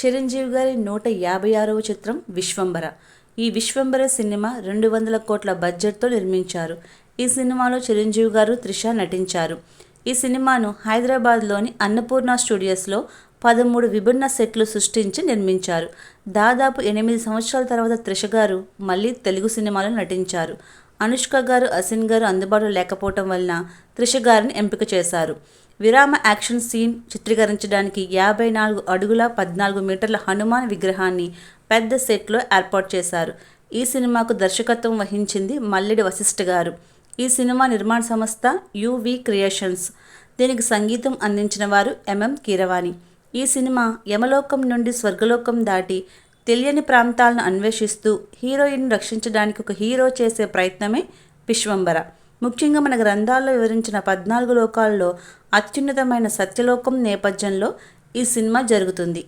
చిరంజీవి గారి 156వ చిత్రం విశ్వంబర. ఈ విశ్వంబర సినిమా 200 కోట్ల బడ్జెట్తో నిర్మించారు. ఈ సినిమాలో చిరంజీవి గారు, త్రిష నటించారు. ఈ సినిమాను హైదరాబాద్లోని అన్నపూర్ణ స్టూడియోస్లో 13 విభిన్న సెట్లు సృష్టించి నిర్మించారు. దాదాపు 8 సంవత్సరాల తర్వాత త్రిష గారు మళ్ళీ తెలుగు సినిమాలో నటించారు. అనుష్క గారు, అసిన్ గారు అందుబాటులో లేకపోవటం వలన త్రిష గారిని ఎంపిక చేశారు. విరామ యాక్షన్ సీన్ చిత్రీకరించడానికి 54 అడుగుల 14 మీటర్ల హనుమాన్ విగ్రహాన్ని పెద్ద సెట్లో ఏర్పాటు చేశారు. ఈ సినిమాకు దర్శకత్వం వహించింది మల్లెడి వశిష్ఠ గారు. ఈ సినిమా నిర్మాణ సంస్థ యువి క్రియేషన్స్. దీనికి సంగీతం అందించిన వారు ఎంఎం కీరవాణి. ఈ సినిమా యమలోకం నుండి స్వర్గలోకం దాటి తెలియని ప్రాంతాలను అన్వేషిస్తూ హీరోయిన్ రక్షించడానికి ఒక హీరో చేసే ప్రయత్నమే విశ్వంబర. ముఖ్యంగా మన గ్రంథాల్లో వివరించిన 14 లోకాల్లో అత్యున్నతమైన సత్యలోకం నేపథ్యంలో ఈ సినిమా జరుగుతుంది.